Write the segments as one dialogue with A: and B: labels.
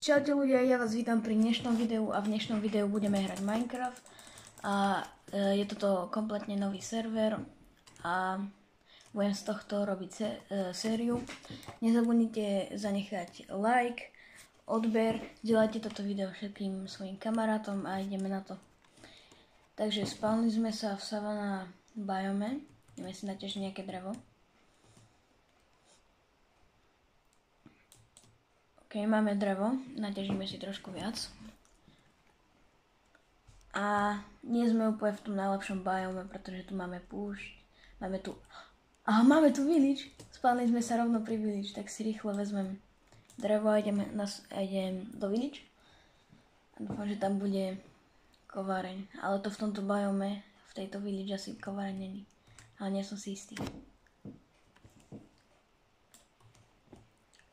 A: Čaute ľudia, ja vás vítam pri dnešnom videu a v dnešnom videu budeme hrať Minecraft a je toto kompletne nový server a budem z tohto robiť sériu. Nezabudnite zanechať like, odber, zdieľajte toto video všetkým svojim kamarátom a ideme na to. Takže spálili sme sa v savana biome, ideme si naťažiť nejaké drevo. Keď máme drevo, naťažíme si trošku viac. A nie sme úplne v tom najlepšom biome, pretože tu máme púšť. Máme tu village. Spálili sme sa rovno pri village, tak si rýchlo vezmem drevo a idem do village. A dúfam, že tam bude kováreň. Ale to v tomto biome, v tejto village asi kováreň není. Ale nie som si istý.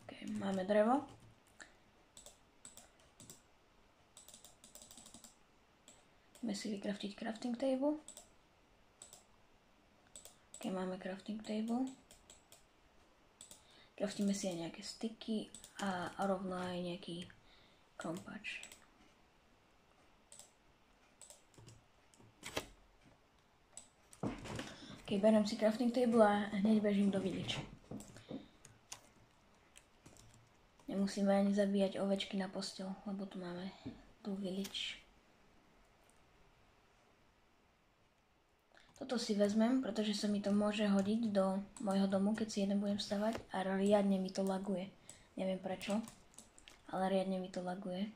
A: Okay, máme drevo. Ideme si vykraftiť crafting table. Keď máme crafting table. Craftíme si aj nejaké styky a rovno aj nejaký krompač. Keď beriem si crafting table a hneď bežím do village. Nemusíme ani zabíjať ovečky na posteľ, lebo tu máme tu village. Toto si vezmem, pretože sa mi to môže hodiť do môjho domu, keď si jeden budem stavať a riadne mi to laguje. Neviem prečo, ale riadne mi to laguje.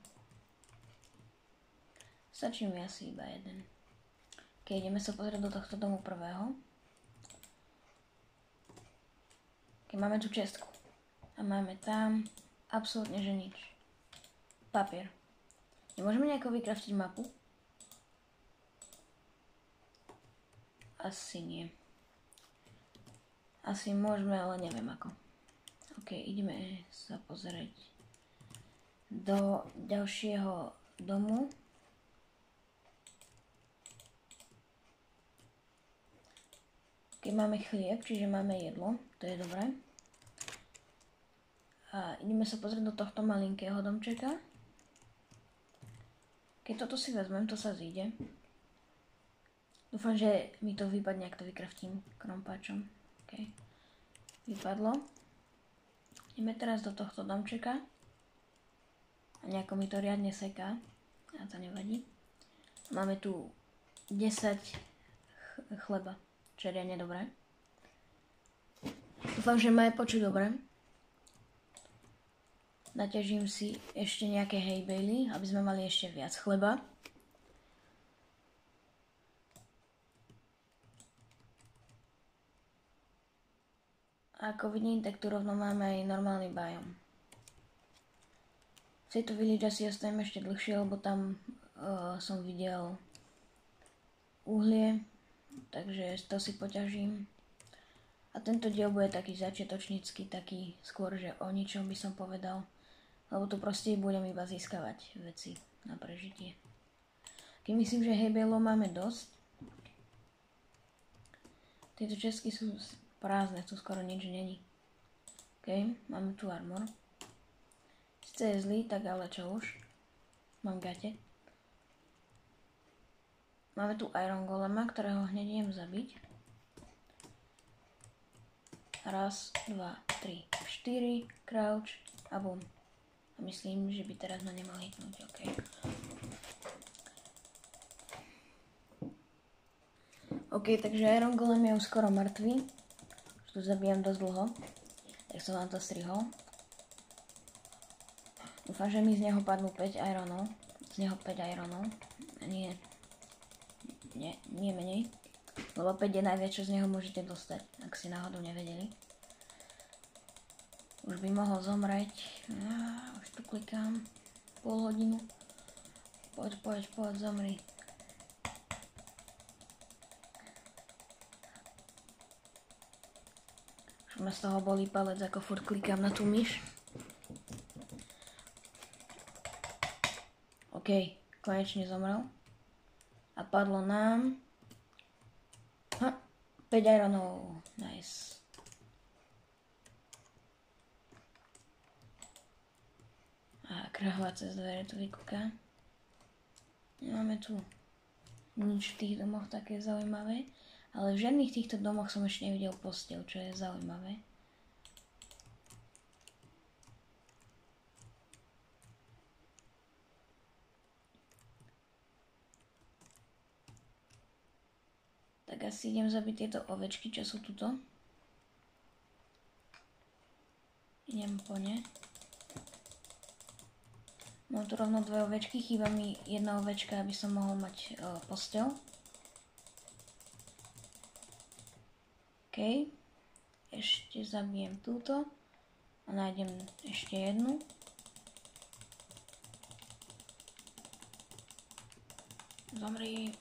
A: Stačí mi asi iba jeden. Keď ideme sa pozrieť do tohto domu prvého. Keď máme tu čestku a máme tam absolútne že nič. Papier. Nemôžeme nejako vykraftiť mapu? Asi nie. Asi môžeme, ale neviem ako. Ok, ideme sa pozrieť do ďalšieho domu. Keď máme chlieb, čiže máme jedlo, to je dobré. A ideme sa pozrieť do tohto malinkého domčeka. Keď toto si vezmem, to sa zíde. Dúfam, že mi to vypadne, ak to vykraftím krompáčom. Okay. Vypadlo. Ideme teraz do tohto domčeka. A nejako mi to riadne seká. A to nevadí. Máme tu 10 chleba, čo je riadne dobré. Dúfam, že ma je počuť dobre. Naťažím si ešte nejaké hay bale, aby sme mali ešte viac chleba. A ako vidím, tak tu rovno máme aj normálny biome. V tejto village asi ostanem ešte dlhšie, lebo tam som videl uhlie, takže to si poťažím. A tento diel bude taký začiatočnícky, taký skôr, že o ničom by som povedal, lebo tu proste budem iba získavať veci na prežitie. Keď myslím, že hejbelov máme dosť. Tieto čestky sú prázdne, tu skoro nič není. Ok, máme tu armor. Sice je zlý, tak ale čo už. Mám gate. Máme tu iron golema, ktorého hneď idem zabiť. Raz, dva, tri, 4, crouch a boom. A myslím, že by teraz ma nemal hitnúť, ok. Ok, takže iron golem je už skoro mŕtvý. Tu zabíjam dosť dlho, tak som vám to strihol. Dúfam, že mi z neho padnú 5 ironov. Z neho 5 ironov. Nie menej. Lebo 5 je najviac, čo z neho môžete dostať, ak si náhodou nevedeli. Už by mohol zomrieť. Už tu klikám. Pol hodinu. Poď, zomri. Ma z toho bolí palec, ako furt klikám na tú myš. OK, konečne zomrel. A padlo nám 5 ironov. Nice. kráva cez dvere tu vykúka. Nemáme tu nič v tých domoch také zaujímavé, ale v žiadnych týchto domoch som ešte nevidel posteľ, čo je zaujímavé. Tak asi idem zabiť tieto ovečky, čo sú tuto. Idem po ne. Mám tu rovno 2 ovečky, chýba mi 1 ovečka, aby som mohol mať posteľ. OK. Ešte zabijem túto a nájdem ešte jednu. Zomri.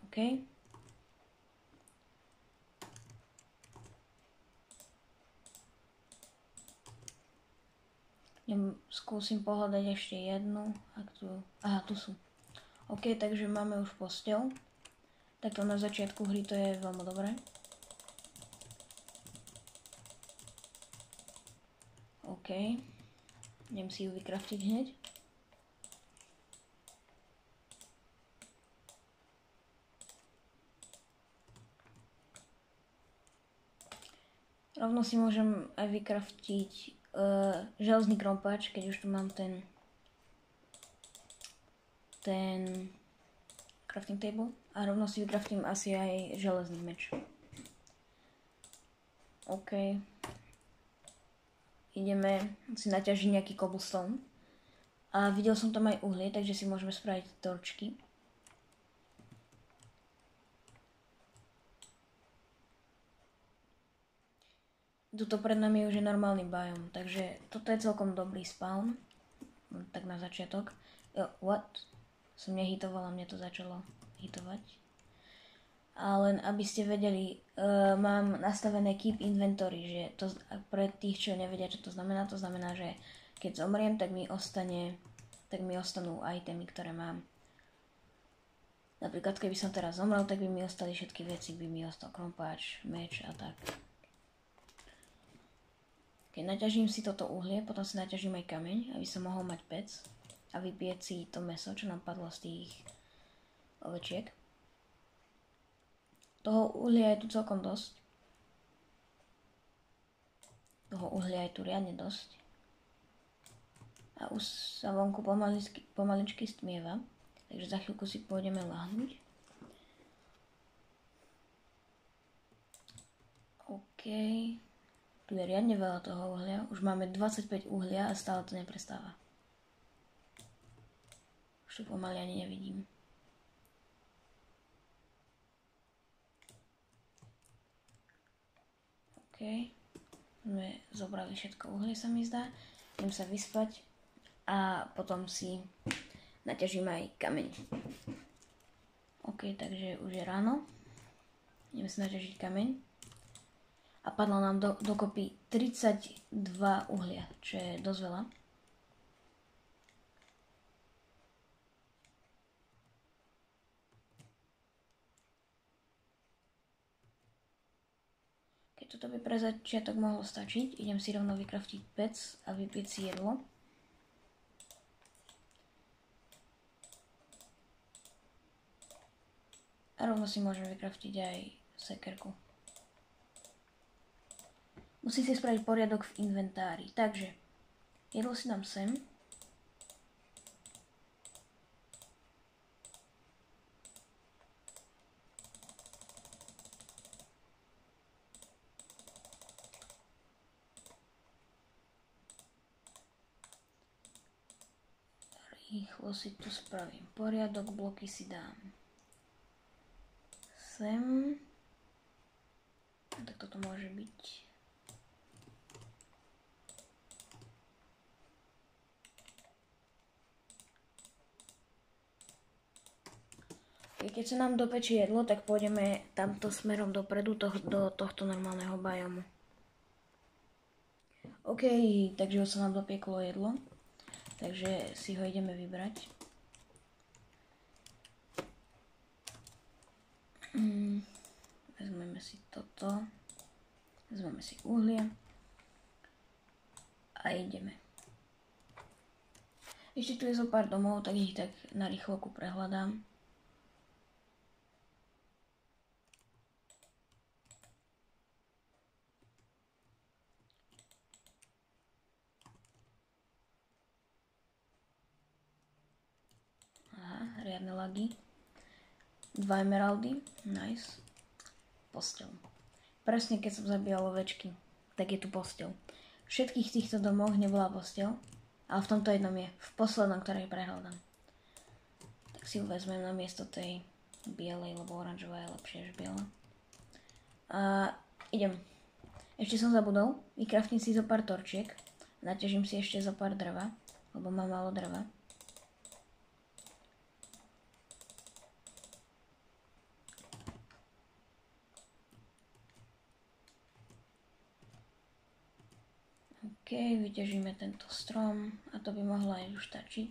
A: OK. Skúsim pohľadať ešte jednu. Aha, tu sú. OK, takže máme už posteľ. Takto na začiatku hry to je veľmi dobré. OK. Idem si ju vykraftiť hneď. Rovno si môžem aj vykraftiť železný krompáč, keď už tu mám ten crafting table. A rovno si vykraftím asi aj železný meč. OK. Ideme si naťažiť nejaký cobblestone. A videl som tam aj uhlie, takže si môžeme spraviť torčky. Tuto pred nami už je normálny biom, takže toto je celkom dobrý spawn. Tak na začiatok. What? Som nehitovala, mne to začalo hitovať. A len aby ste vedeli, mám nastavené keep inventory, že to pre tých, čo nevedia, čo to znamená, že keď zomriem, tak mi ostanú itemy, ktoré mám. Napríklad, keby som teraz zomrel, tak by mi ostali všetky veci, by mi ostal krompáč, meč a tak. Keď naťažím si toto uhlie, potom si naťažím aj kameň, aby som mohol mať pec a vypieť si to mäso, čo nám padlo z tých ovečiek. Toho uhlia je tu celkom dosť. Toho uhlia je tu riadne dosť. A už sa vonku pomaličky stmieva, takže za chvíľku si pôjdeme lahnúť. OK. Tu je riadne veľa toho uhlia. Už máme 25 uhlia a stále to neprestáva. Už to pomaly ani nevidím. OK. Sme zobrali všetko uhlie, sa mi zdá. Idem sa vyspať a potom si naťažím aj kameň. OK, takže už je ráno. Ideme si naťažiť kameň. A padlo nám dokopy 32 uhlia, čo je dosť veľa. Keď toto by pre začiatok mohlo stačiť, idem si rovno vykraftiť pec a vypiť si jedlo. A rovno si môžem vykraftiť aj sekerku. Musím si spraviť poriadok v inventári. Takže, jedlo si dám sem. Rýchlo si tu spravím poriadok, bloky si dám sem. Tak toto môže byť. Keď sa nám dopečie jedlo, tak pôjdeme tamto smerom dopredu do tohto normálneho biomu. OK, takže už sa nám dopieklo jedlo. Takže si ho ideme vybrať. Vezmeme si toto. Vezmeme si uhlie. A ideme. Ešte tu je zo pár domov, tak ich tak na rýchloku prehľadám. Aha, riadne lagy. 2 emeraldy, nice. Posteľ. Presne keď som zabíjal ovečky, tak je tu posteľ. V všetkých týchto domoch nebola posteľ, ale v tomto jednom je, v poslednom, ktorej prehľadám. Tak si ju vezmem na miesto tej bielej, lebo oranžová je lepšia než biela. A idem. Ešte som zabudol, vykraftím si zo pár torčiek, naťažím si ešte zo pár drva, lebo mám málo drva. OK, vyťažíme tento strom a to by mohlo aj už stačiť.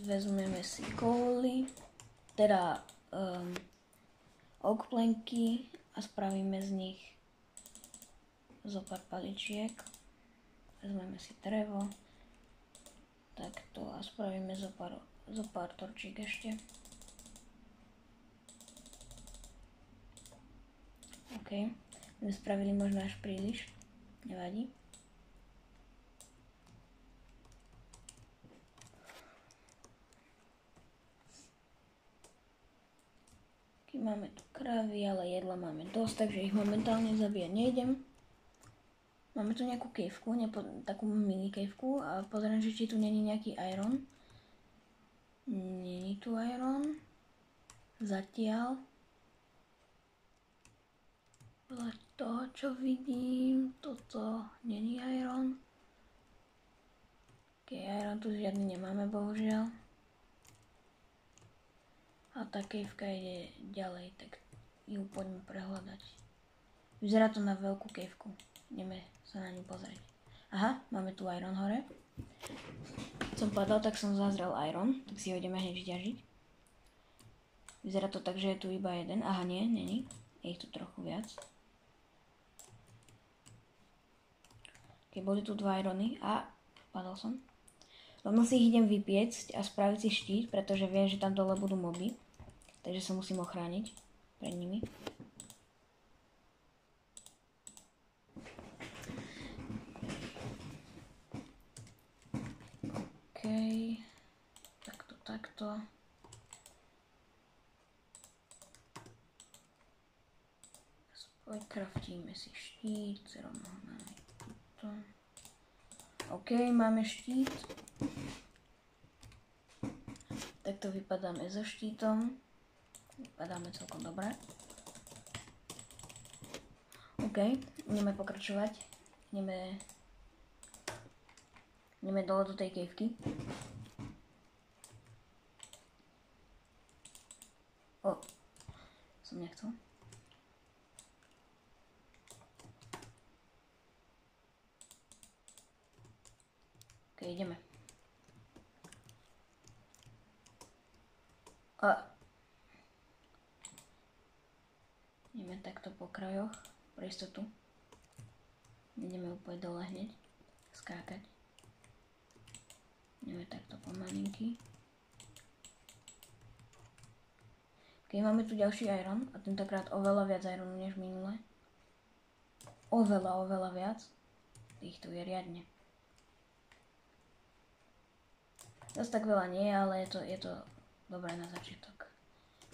A: Vezmeme si koly, teda oak planky a spravíme z nich zo pár paličiek. Vezmeme si drevo, takto a spravíme zo pár torčík ešte. OK, sme spravili možno až príliš. Nevadí. Máme tu kravy, ale jedla máme dosť, takže ich momentálne zabíjať nejdem. Máme tu nejakú kejvku, takú mini kejvku a pozriem, že či tu není nejaký iron. Není tu iron. Zatiaľ. Podľa toho, čo vidím, toto není iron. Ok, iron tu žiadny nemáme, bohužiaľ. A tá kejvka ide ďalej, tak ju poďme prehľadať. Vyzerá to na veľkú kejvku. Ideme sa na ňu pozrieť. Aha, máme tu iron hore. Keď som padal, tak som zazrel iron, tak si ho ideme hneď vyťažiť. Vyzerá to tak, že je tu iba jeden. Aha, nie, není. Je ich tu trochu viac. Keď boli tu 2 irony a padol som. Rovno si ich idem vypiecť a spraviť si štít, pretože viem, že tam dole budú moby. Takže sa musím ochrániť pred nimi. OK. Takto. Kraftíme si štít, rovno máme tuto. OK, máme štít. Takto vypadáme so štítom. Vypadáme celkom dobre. OK, ideme pokračovať. Ideme dole do tej kejvky. Som nechcel. OK, ideme. Ideme takto po krajoch, pre istotu. Ideme úplne dole hneď, skákať. Ideme takto pomalinky. OK, máme tu ďalší iron a tentokrát oveľa viac ironu než minule. Oveľa viac. Týchto je riadne. Zas tak veľa nie, ale je to dobré na začiatok.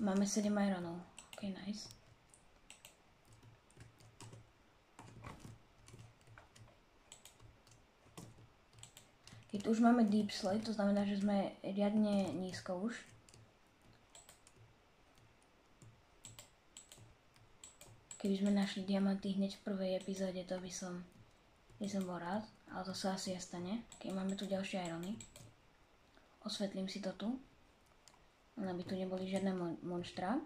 A: Máme 7 ironov. OK, nice. Keď už máme deep slate, to znamená, že sme riadne nízko už. Keby sme našli diamanty hneď v prvej epizóde, to by som bol rád, ale to sa asi nestane. Keď máme tu ďalšie irony. Osvetlím si to tu, aby tu neboli žiadne monštra.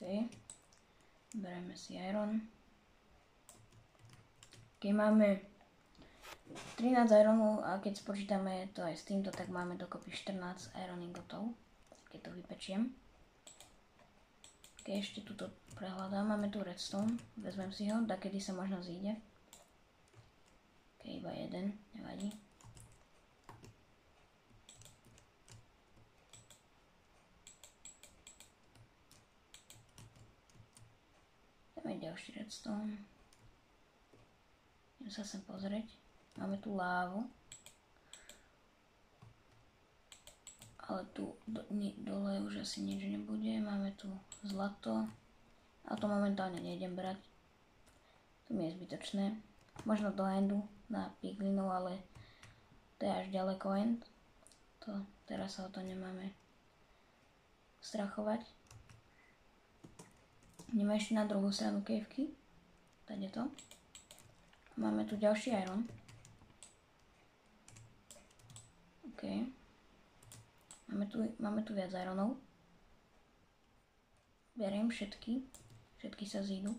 A: OK, bereme si iron. Keď máme 13 ironov a keď spočítame to aj s týmto, tak máme dokopy 14 iron ingotov, keď to vypečiem. Keď ešte tuto prehľadám, máme tu redstone, vezmem si ho, dakedy sa možno zíde. Iba jeden, nevadí. Dáme ďalší redstone. Idem sa sem pozrieť. Máme tu lávu. Ale tu dole už asi nič nebude. Máme tu zlato. A to momentálne nejdem brať. To mi je zbytočné. Možno do endu na piglinu, ale to je až ďaleko end. Teraz sa o to nemáme strachovať. Ideme ešte na druhú stranu kejvky. Tady to. Máme tu ďalší iron. OK. Máme tu viac ironov. Beriem všetky. Všetky sa zídu.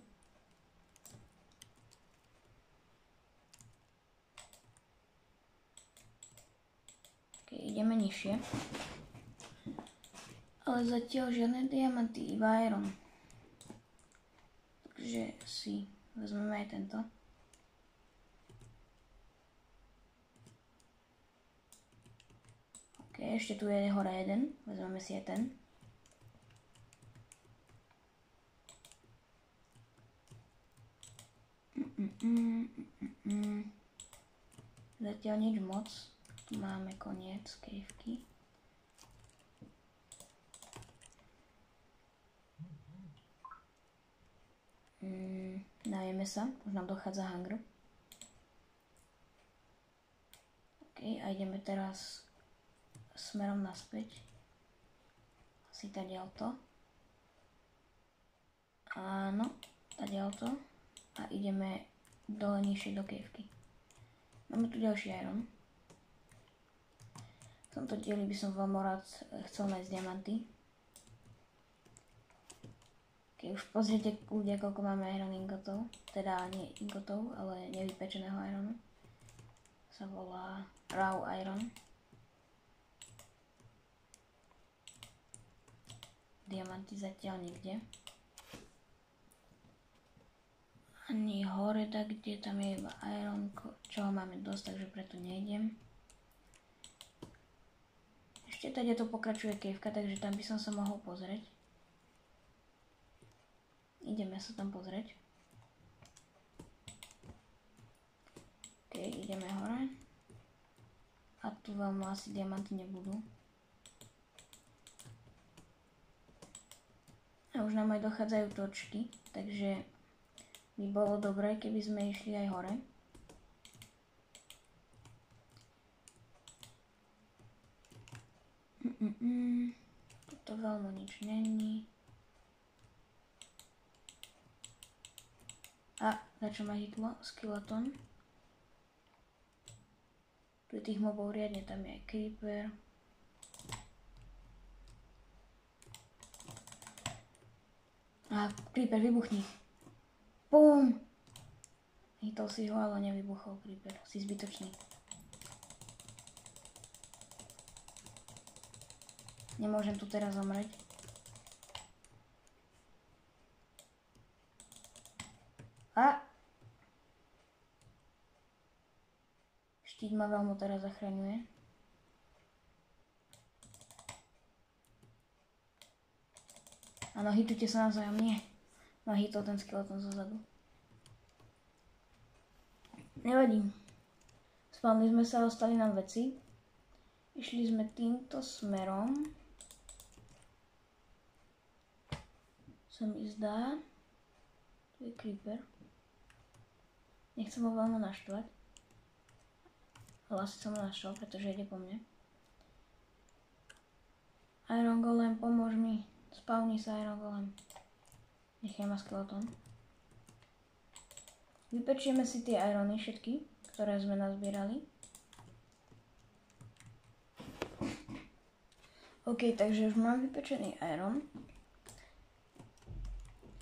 A: OK, ideme nižšie. Ale zatiaľ žiadne diamanty, iba iron. Takže si vezmeme aj tento. Ešte tu je hore jeden, vezmeme si aj ten. Zatiaľ nič moc, tu máme koniec kejvky. Najeme sa, už nám dochádza hunger. OK, a ideme teraz smerom naspäť. Asi tadiaľto. Áno, tadiaľto. A ideme dole nižšie do kejvky. Máme tu ďalší iron. V tomto dieli by som veľmi rád chcel nájsť diamanty. Keď už pozrite ľudia, koľko máme iron ingotov. Teda nie ingotov, ale nevypečeného ironu. Sa volá raw iron. Diamanty zatiaľ nikde. Ani hore, tak kde tam je iba iron, čoho máme dosť, takže preto nejdem. Ešte tady to pokračuje kejvka, takže tam by som sa mohol pozrieť. Ideme sa tam pozrieť. OK, ideme hore. A tu veľmi asi diamanty nebudú. A už nám aj dochádzajú točky, takže by bolo dobré, keby sme išli aj hore. Toto veľmi nič není. A, na čo ma hitlo? Skeleton. Tu je tých mobov riadne, tam je aj creeper. A creeper, vybuchni. Bum! Hitol si ho, ale nevybuchol creeper. Si zbytočný. Nemôžem tu teraz zomrieť. A! Štít ma veľmi teraz zachraňuje. Áno, hitujte sa navzájom, nie. No hitol ten skeleton zozadu. Nevadí. Spálili sme sa, ostali nám veci. Išli sme týmto smerom. Sa mi zdá. Tu je creeper. Nechcem ho veľmi naštvať. Ale asi som ho naštval, pretože ide po mne. Iron Golem, pomôž mi. Spavni sa, Iron Golem. Nechaj ma skeleton. Vypečieme si tie irony všetky, ktoré sme nazbierali. OK, takže už mám vypečený iron.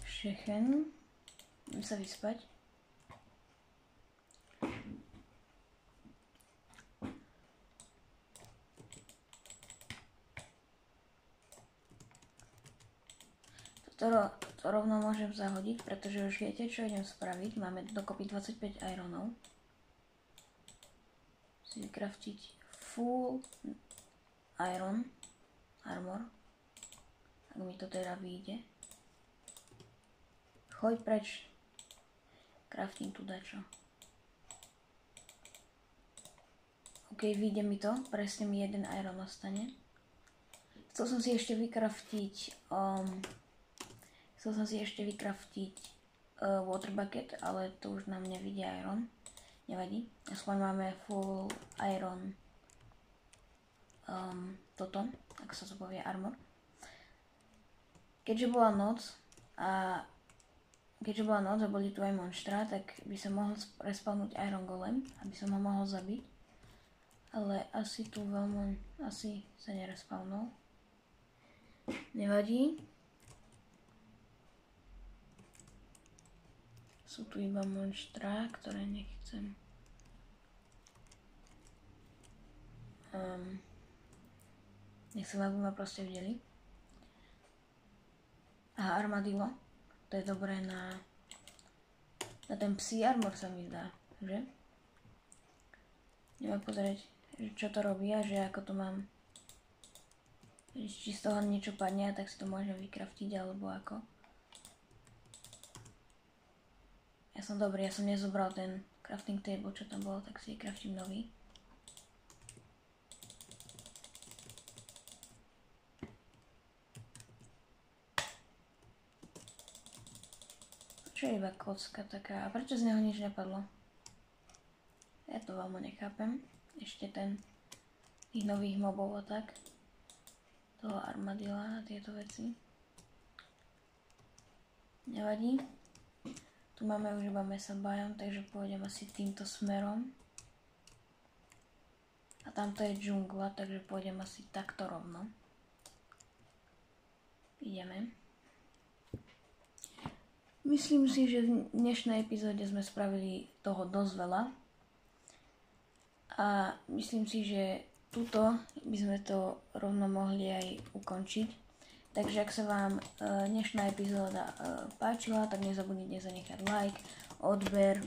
A: Všechen. Idem sa vyspať. to rovno môžem zahodiť, pretože už viete, čo idem spraviť. Máme dokopy 25 ironov. Si vykraftiť full iron armor. Ak mi to teda vyjde. Choď preč. Crafting tu dačo. OK, vyjde mi to. Presne mi jeden iron ostane. Chcel som si ešte vykraftiť water bucket, ale to už nám nevidí iron. Nevadí. Aspoň máme full iron toto, ako sa to povie, armor. Keďže bola noc a boli tu aj monštra, tak by som mohol respawnúť iron golem, aby som ho mohol zabiť. Ale asi tu veľmi, asi sa nerespawnul. Nevadí. Sú tu iba monštra, ktoré nechcem. Nechcem, aby ma proste videli. Aha, armadillo. To je dobré na ten psí armor, sa mi zdá, že? Ideme pozrieť, čo to robí a že ako to mám. Či z toho niečo padne, tak si to môžem vykraftiť, alebo ako. Ja som dobrý, ja som nezobral ten crafting table, čo tam bolo, tak si vykraftím nový. Čo je iba kocka taká? A prečo z neho nič nepadlo? Ja to veľmi nechápem. Ešte tých nových mobov a tak. Toho armadilla a tieto veci. Nevadí. Tu máme už iba mesa biome, takže pôjdem asi týmto smerom. A tamto je džungla, takže pôjdem asi takto rovno. Ideme. Myslím si, že v dnešnej epizóde sme spravili toho dosť veľa. A myslím si, že tuto by sme to rovno mohli aj ukončiť. Takže ak sa vám dnešná epizóda páčila, tak nezabudnite zanechať like, odber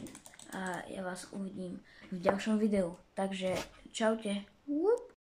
A: a ja vás uvidím v ďalšom videu. Takže čaute.